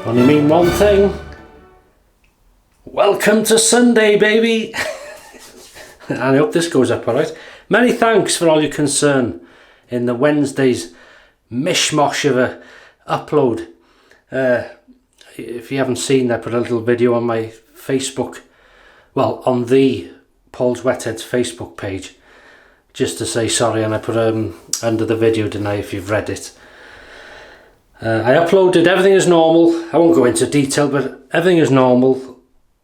Only mean one thing. Welcome to Sunday, baby. And I hope this goes up alright. Many thanks for all your concern in the Wednesday's mishmash of a upload. If you haven't seen, I put a little video on my Facebook, well, on the Paul's Wetheads Facebook page, just to say sorry, and I put under the video, didn't I, if you've read it. I uploaded everything as normal. I won't go into detail, but everything is normal,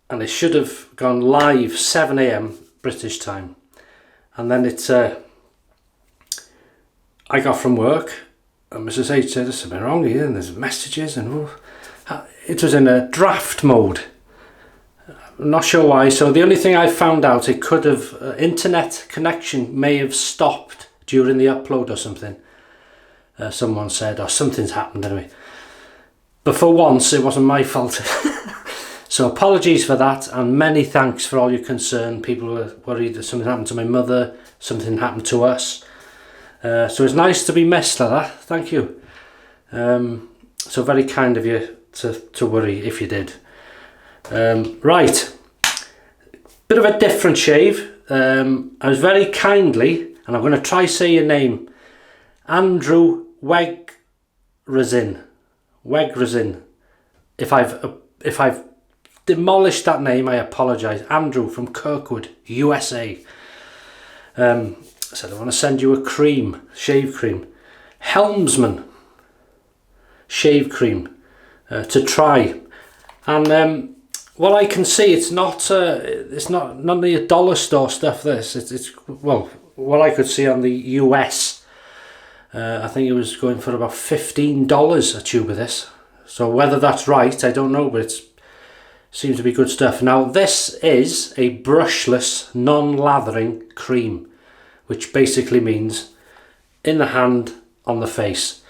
and it should have gone live 7 AM British time. And then it's I got from work and Mrs. H said there's something wrong here and there's messages, and it was in a draft mode. I'm not sure why. So the only thing I found out, it could have internet connection may have stopped during the upload or something. Someone said, or something's happened anyway. But for once, it wasn't my fault. So apologies for that, and many thanks for all your concern. People were worried that something happened to my mother, something happened to us. So it's nice to be missed like that. Thank you. So very kind of you to worry if you did. Right, bit of a different shave. I was very kindly, and I'm going to try say your name, Andrew Wegrezin. If I've demolished that name, I apologise. Andrew from Kirkwood, USA. Said I want to send you a cream, shave cream, Helmsman shave cream to try, and what I can see, it's not none of the dollar store stuff. It's well, what I could see on the US. I think it was going for about $15 a tube of this. So whether that's right, I don't know, but it seems to be good stuff. Now this is a brushless, non-lathering cream, which basically means in the hand, on the face.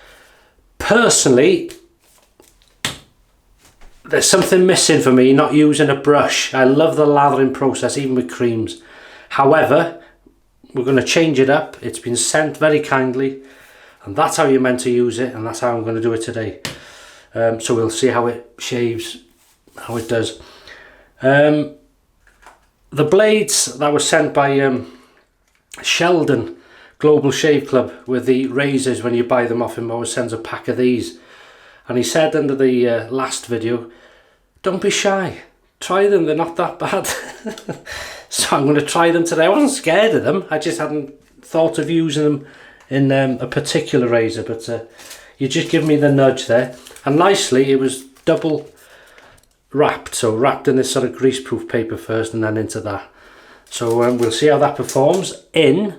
Personally, there's something missing for me not using a brush. I love the lathering process, even with creams. However, we're going to change it up. It's been sent very kindly, and that's how you're meant to use it, and that's how I'm going to do it today. So we'll see how it shaves, how it does. The blades that were sent by Sheldon, GlobalShaveClub, with the razors, when you buy them off him, always sends a pack of these. And he said under the last video, don't be shy, try them, they're not that bad. So I'm going to try them today. I wasn't scared of them, I just hadn't thought of using them in a particular razor, but you just give me the nudge there. And nicely, it was double wrapped, so wrapped in this sort of greaseproof paper first and then into that. So we'll see how that performs in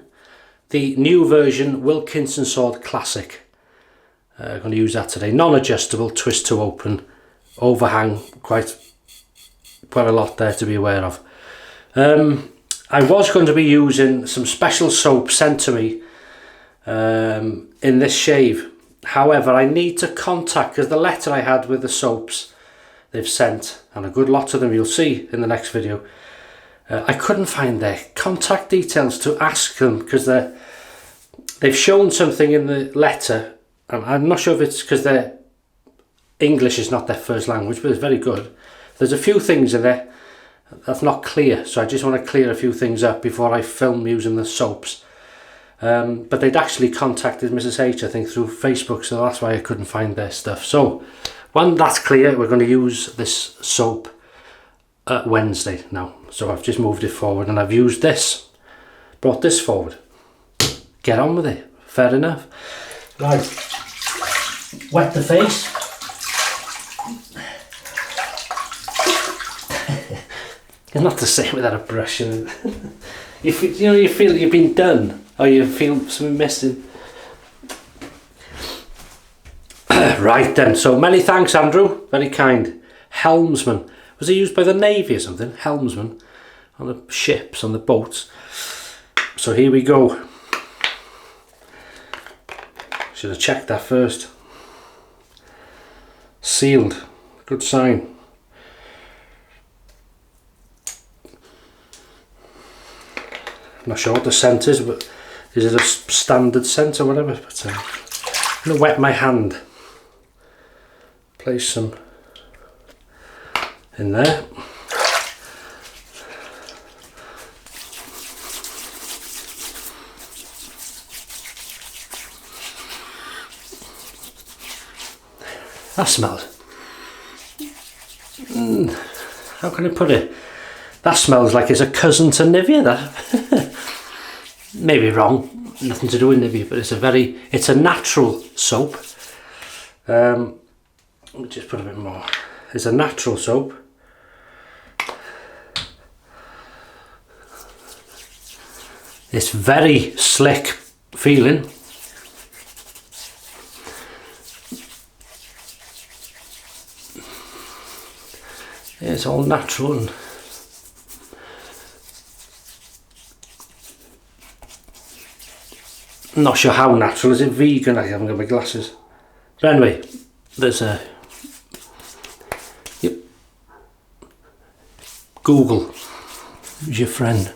the new version Wilkinson Sword Classic. I'm going to use that today. Non-adjustable, twist to open, overhang, quite a lot there to be aware of. I was going to be using some special soap sent to me in this shave. However, I need to contact, because the letter I had with the soaps they've sent, and a good lot of them you'll see in the next video, I couldn't find their contact details to ask them, because they've shown something in the letter. I'm not sure if it's because their English is not their first language, but it's very good. There's a few things in there that's not clear, so I just want to clear a few things up before I film using the soaps. But they'd actually contacted Mrs. H, I think, through Facebook, so that's why I couldn't find their stuff. So when that's clear, we're going to use this soap Wednesday now. So I've just moved it forward, and I've used this, brought this forward. Get on with it. Fair enough. Right, wet the face. It's not the same without a brush. You feel you've been done, or you feel something missing. Right then, so many thanks, Andrew, very kind. Helmsman, was he used by the Navy or something? Helmsman, on the ships, on the boats. So here we go. Should have checked that first. Sealed, good sign. I'm not sure what the scent is, but is it a standard scent or whatever? But I'm going to wet my hand. Place some in there. That smells. How can I put it? That smells like it's a cousin to Nivea. That maybe wrong. Nothing to do with Nivea, but it's a natural soap. Let me just put a bit more. It's a natural soap. It's very slick feeling. It's all natural and I'm not sure how natural. Is it vegan? I haven't got my glasses. But anyway, there's a yep. Google, who's your friend?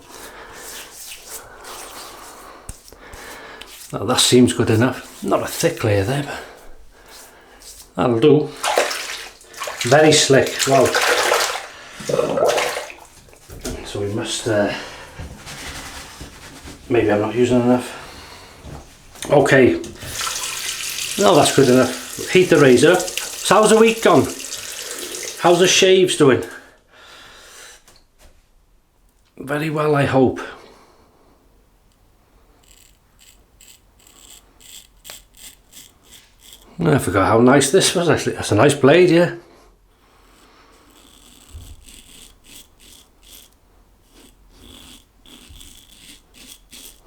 Well, that seems good enough. Not a thick layer there, but that'll do. Very slick. Well, so we must maybe I'm not using enough. Okay, no, that's good enough. Heat the razor up. So how's the week gone? How's the shaves doing? Very well, I hope. I forgot how nice this was actually. That's a nice blade, yeah.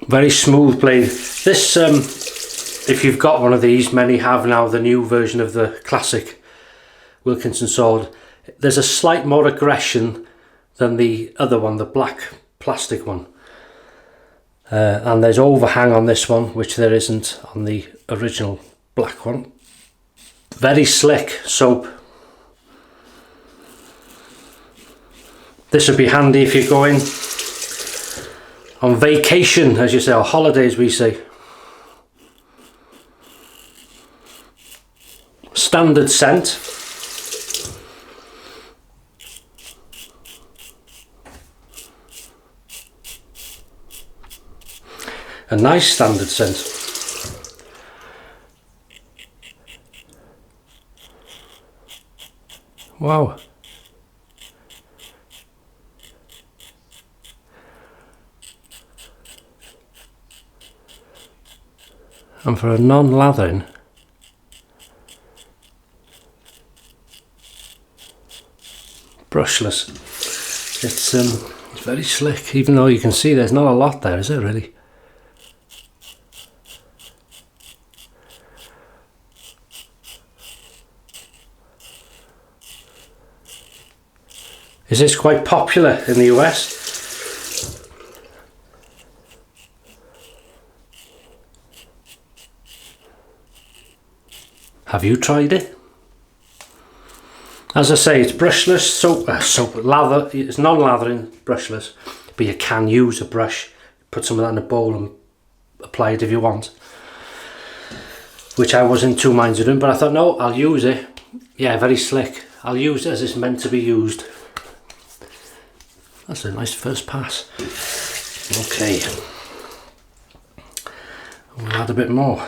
Very smooth blade. This, if you've got one of these, many have now the new version of the classic Wilkinson sword. There's a slight more aggression than the other one, the black plastic one. And there's overhang on this one, which there isn't on the original black one. Very slick soap. This would be handy if you're going on vacation, as you say, or holidays we say. Standard scent. A nice standard scent. Wow. And for a non-lathering, brushless, it's very slick, even though you can see there's not a lot there, is it really? Is this quite popular in the US? Have you tried it? As I say, it's brushless, lather, it's non-lathering, brushless, but you can use a brush, put some of that in a bowl and apply it if you want. Which I was in two minds of doing, but I thought, no, I'll use it. Yeah, very slick. I'll use it as it's meant to be used. That's a nice first pass. Okay. We'll add a bit more.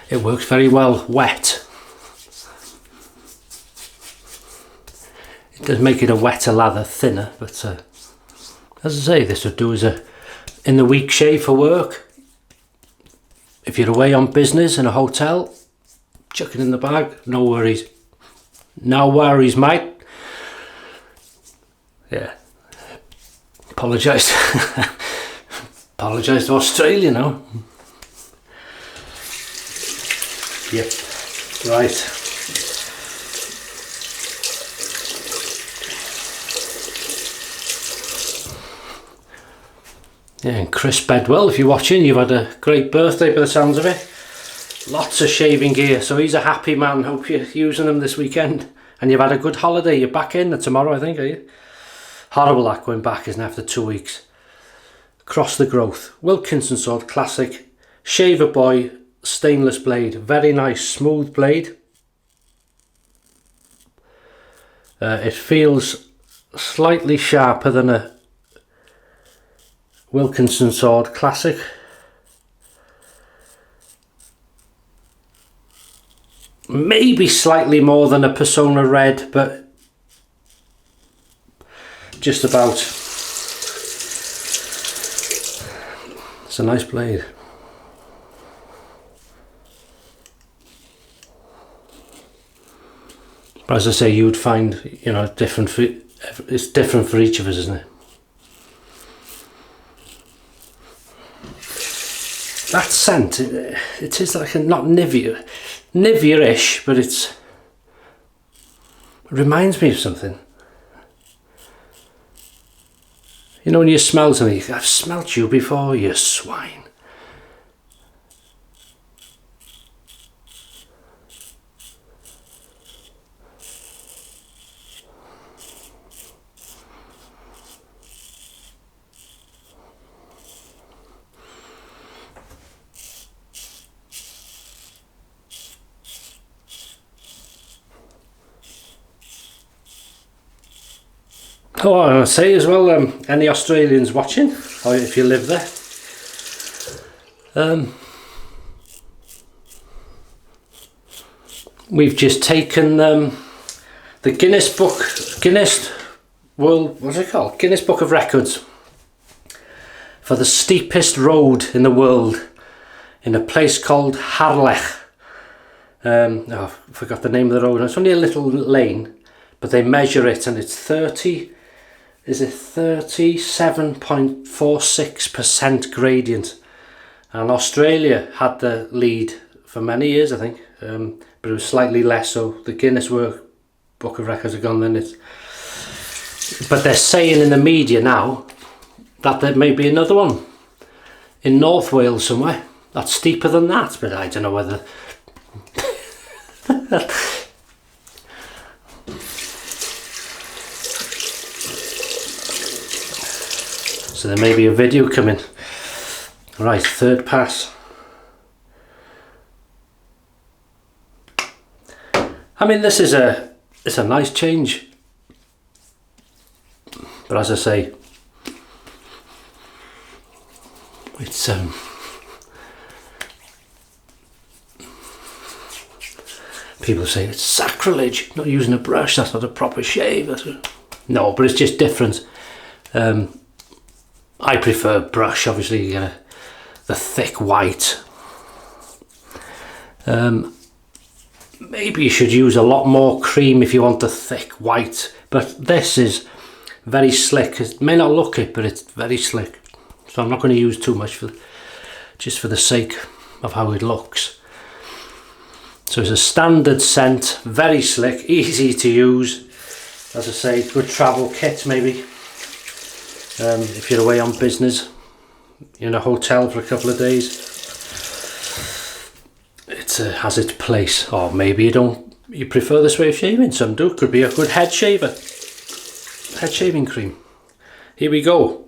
It works very well wet. It does make it a wetter lather, thinner, but as I say, this would do as a in the week shave for work. If you're away on business in a hotel, chuck it in the bag, no worries. No worries, mate. Yeah. Apologise. Apologise to Australia now. Yep, right. Yeah, and Chris Bedwell, if you're watching, you've had a great birthday by the sounds of it. Lots of shaving gear, so he's a happy man. Hope you're using them this weekend. And you've had a good holiday. You're back in tomorrow, I think, are you? Horrible that going back, isn't it, after 2 weeks. Across the growth. Wilkinson sword, classic. Shaverboy stainless blade. Very nice smooth blade. It feels slightly sharper than a Wilkinson sword classic. Maybe slightly more than a Persona Red, but just about. It's a nice blade. But as I say, you'd find, you know, it's different for each of us, isn't it? That scent, it is like a, not Nivea-ish, but it reminds me of something. You know when you smell something, I've smelt you before, you swine. Oh, I want to say as well, any Australians watching, or if you live there, we've just taken the Guinness Book of Records for the steepest road in the world in a place called Harlech. I forgot the name of the road. It's only a little lane, but they measure it and it's 37.46% gradient, and Australia had the lead for many years, I think, but it was slightly less, so the Guinness Book of Records have gone then. But they're saying in the media now that there may be another one in North Wales somewhere that's steeper than that, but I don't know whether so there may be a video coming. Right, third pass. I mean, it's a nice change, but as I say, it's people say it's sacrilege not using a brush, that's not a proper shave. No, but it's just different. I prefer brush, obviously. You get the thick white. Maybe you should use a lot more cream if you want the thick white, but this is very slick. It may not look it, but it's very slick, so I'm not going to use too much just for the sake of how it looks. So it's a standard scent, very slick, easy to use. As I say, good travel kit maybe. If you're away on business, in a hotel for a couple of days, it has its place. Or maybe you prefer this way of shaving. Some do. Could be a good head shaving cream. Here we go.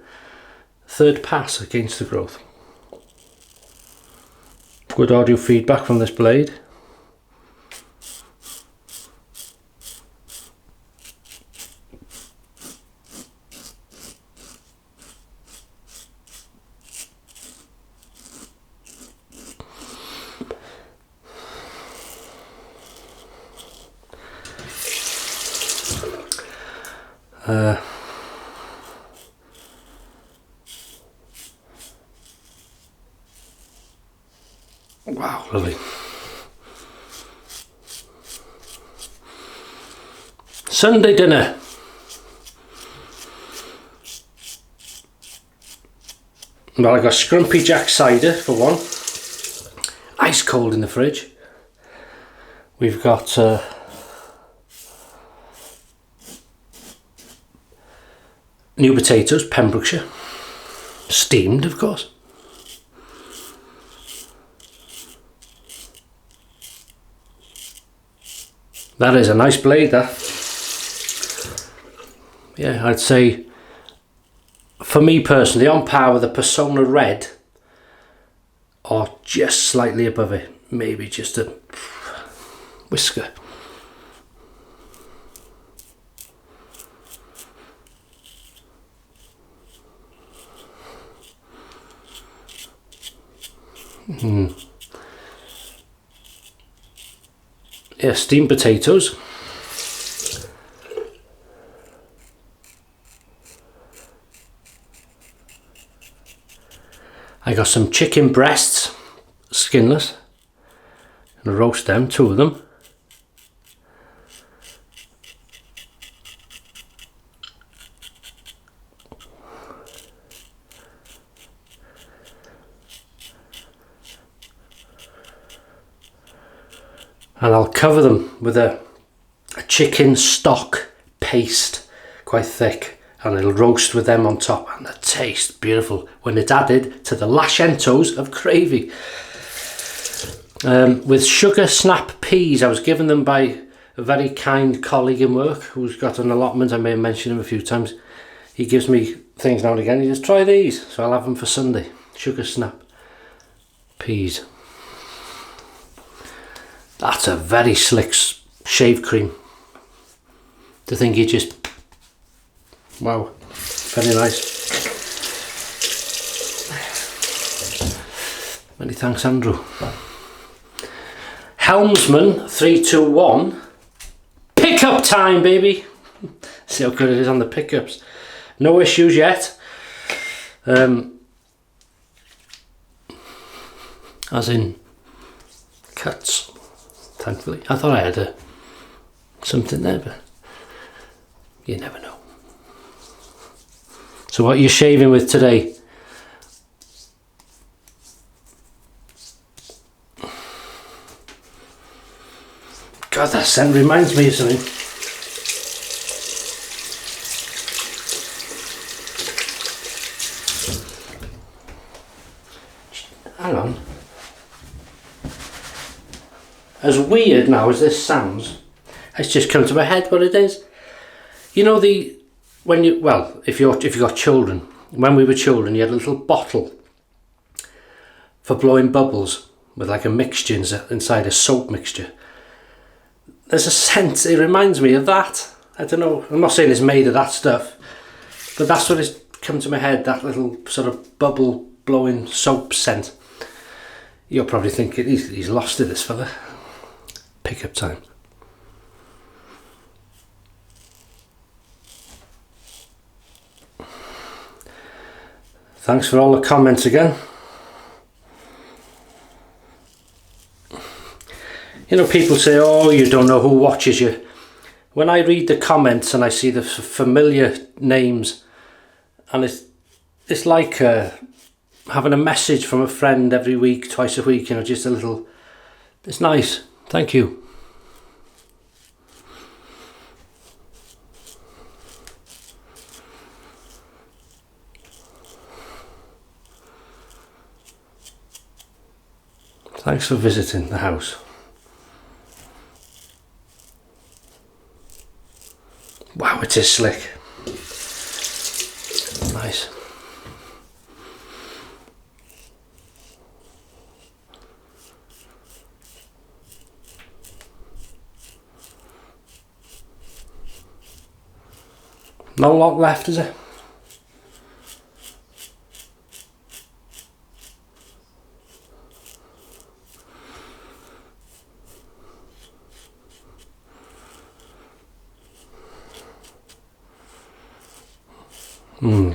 Third pass against the growth. Good audio feedback from this blade. Wow, lovely. Sunday dinner. Well, I got Scrumpy Jack cider for one. Ice cold in the fridge. We've got new potatoes, Pembrokeshire, steamed of course. That is a nice blade, that. Yeah, I'd say for me personally, on par with the Persona Red, or just slightly above it, maybe just a whisker. Yeah, steamed potatoes. I got some chicken breasts, skinless. Gonna roast them, 2 of them. And I'll cover them with a chicken stock paste, quite thick, and it'll roast with them on top, and the taste beautiful when it's added to the lashentos of gravy. With sugar snap peas, I was given them by a very kind colleague in work who's got an allotment. I may have mentioned him a few times. He gives me things now and again. He says, try these, so I'll have them for Sunday. Sugar snap peas. That's a very slick shave cream. To think you just, wow, very nice. Many thanks, Andrew. Helmsman 321. Pickup time, baby. See how good it is on the pickups. No issues yet. As in cuts. Thankfully, I thought I had something there, but you never know. So what are you shaving with today? God, that scent reminds me of something. Hang on. As weird now as this sounds, it's just come to my head what it is. You know if you got children, when we were children, you had a little bottle for blowing bubbles with like a mixture inside, a soap mixture. There's a scent, it reminds me of that. I don't know, I'm not saying it's made of that stuff, but that's what has come to my head, that little sort of bubble blowing soap scent. You're probably thinking, he's lost it, this fella. Pickup time. Thanks for all the comments again. You know, people say, oh, you don't know who watches you. When I read the comments and I see the familiar names, and it's like having a message from a friend every week, twice a week, you know, just a little, it's nice. Thank you. Thanks for visiting the house. Wow, it is slick. Nice. Not a lot left, is it?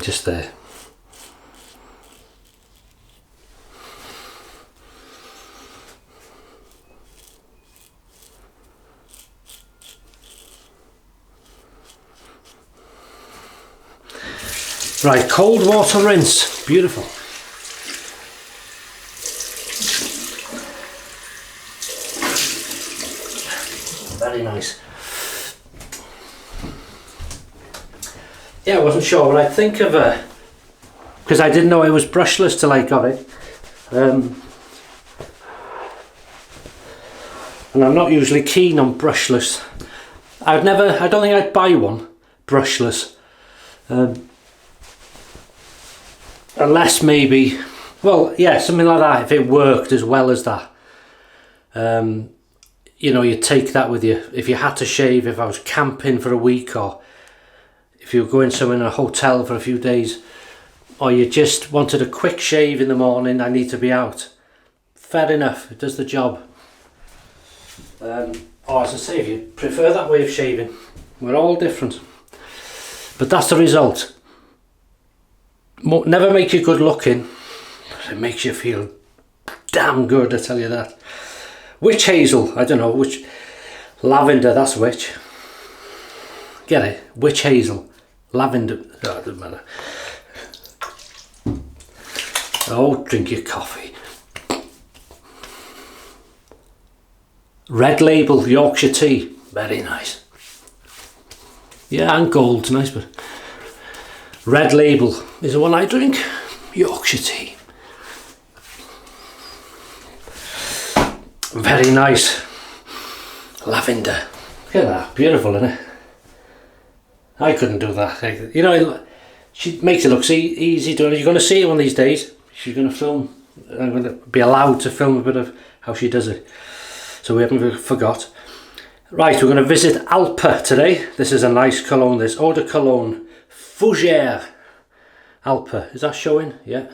Just there. Right, cold water rinse. Beautiful. Very nice. Yeah, I wasn't sure what I'd think of her, because I didn't know it was brushless till I got it. And I'm not usually keen on brushless. I don't think I'd buy one brushless. unless maybe, well, yeah, something like that, if it worked as well as that. You know, you take that with you. If you had to shave, if I was camping for a week, or if you were going somewhere in a hotel for a few days, or you just wanted a quick shave in the morning, I need to be out. Fair enough, it does the job. Or as I say, if you prefer that way of shaving, we're all different. But that's the result. Never make you good looking, but it makes you feel damn good, I tell you that. Which Hazel? I don't know, which Lavender, that's which. Get it? Witch Hazel. Lavender, oh, it doesn't matter. Oh, drink your coffee. Red Label Yorkshire tea, very nice. Yeah, and gold's nice, but Red Label is the one I drink. Yorkshire tea. Very nice. Lavender. Look at that, beautiful, isn't it? I couldn't do that. You know, she makes it look easy doing it. You're going to see it one of these days. She's going to film. I'm going to be allowed to film a bit of how she does it. So we haven't forgot. Right, we're going to visit Alpa today. This is a nice cologne, this Eau de Cologne Fougère. Alpa, is that showing? Yeah.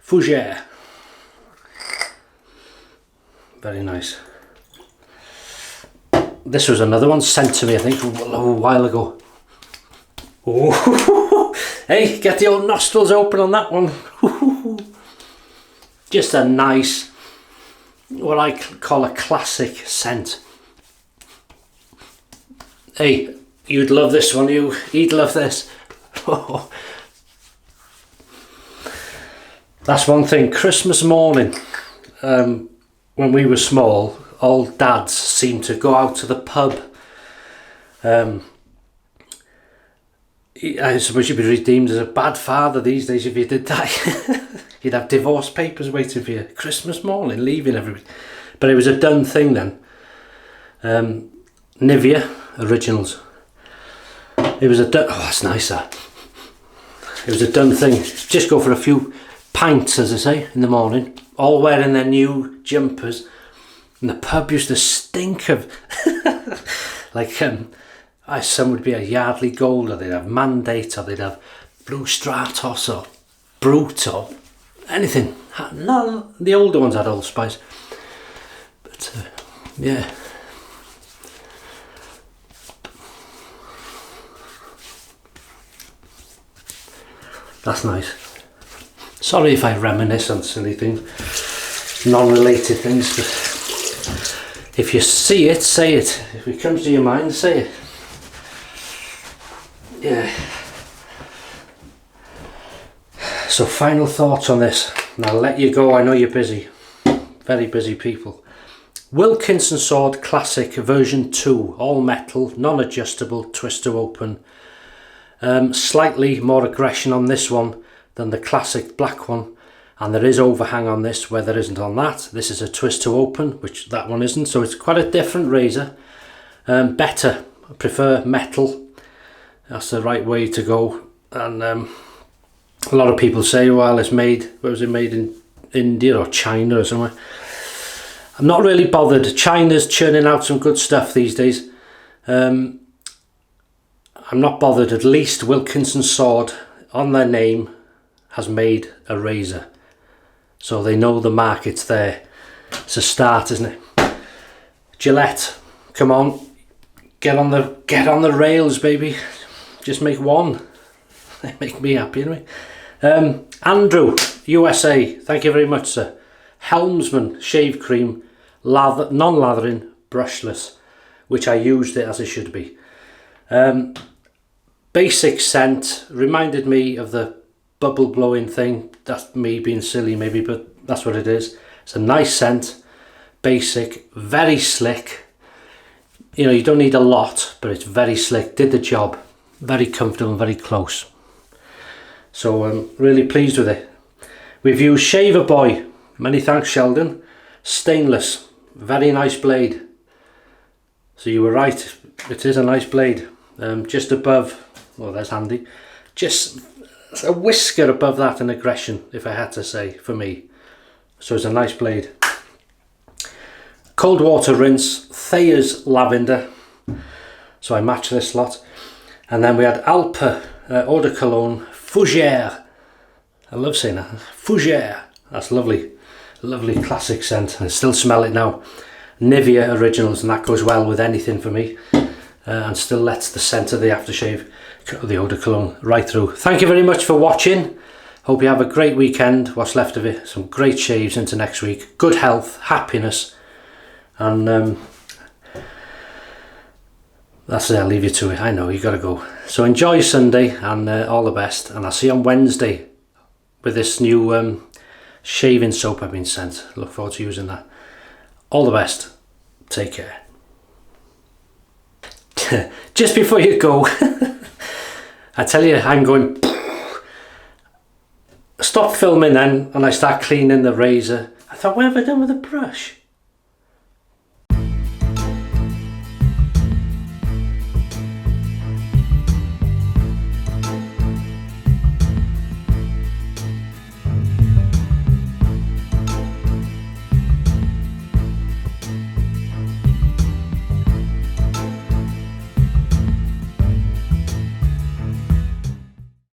Fougère. Very nice. This was another one sent to me, I think, a little while ago. Oh, hey, get the old nostrils open on that one. Just a nice, what I call a classic scent. Hey, you'd love this one, you'd love this. That's one thing, Christmas morning, when we were small, all dads seemed to go out to the pub. I suppose you'd be redeemed as a bad father these days if you did that. You'd have divorce papers waiting for you. Christmas morning, leaving everybody. But it was a done thing then. Nivea Originals. It was a done... Oh, that's nice, that. It was a done thing. Just go for a few pints, as I say, in the morning. All wearing their new jumpers. And the pub used to stink of... like, some would be a Yardley Gold, or they'd have Mandate, or they'd have Blue Stratos, or Brute, or anything. No, the older ones had Old Spice. But, yeah. That's nice. Sorry if I reminisce on silly things, non-related things, but if you see it, say it. If it comes to your mind, say it. Yeah. So final thoughts on this, and I'll let you go, I know you're busy. Very busy people. Wilkinson Sword Classic version 2, all metal, non-adjustable, twist to open. Slightly more aggression on this one than the classic black one, and there is overhang on this where there isn't on that. This is a twist to open, which that one isn't, so it's quite a different razor. Better, I prefer metal. That's the right way to go. And a lot of people say, well, it's made, where was it made, in India or China or somewhere. I'm not really bothered. China's churning out some good stuff these days. I'm not bothered. At least Wilkinson Sword on their name has made a razor, so they know the market's there. It's a start, isn't it? Gillette, come on, get on the rails, baby. Just make one. They make me happy anyway. Andrew, USA, thank you very much, sir. Helmsman shave cream, non-lathering, brushless, which I used it as it should be. Basic scent, reminded me of the bubble blowing thing. That's me being silly maybe, but that's what it is. It's a nice scent, basic, very slick. You know, you don't need a lot, but it's very slick, did the job. Very comfortable and very close. So I'm really pleased with it. We've used Shaverboy, many thanks Sheldon. Stainless, very nice blade. So you were right, it is a nice blade. Just above, well, there's handy, just a whisker above that in aggression, if I had to say, for me. So it's a nice blade. Cold water rinse, Thayers Lavender. So I match this lot. And then we had Alpa Eau de Cologne Fougère. I love saying that. Fougère. That's lovely. Lovely classic scent. I still smell it now. Nivea Originals, and that goes well with anything for me. And still lets the scent of the aftershave, the Eau de Cologne, right through. Thank you very much for watching. Hope you have a great weekend, what's left of it. Some great shaves into next week. Good health, happiness. And that's it, I'll leave you to it. I know, you got to go. So enjoy Sunday, and all the best. And I'll see you on Wednesday with this new shaving soap I've been sent. Look forward to using that. All the best. Take care. Just before you go, I tell you, I'm going. Stop filming then, and I start cleaning the razor. I thought, what have I done with the brush?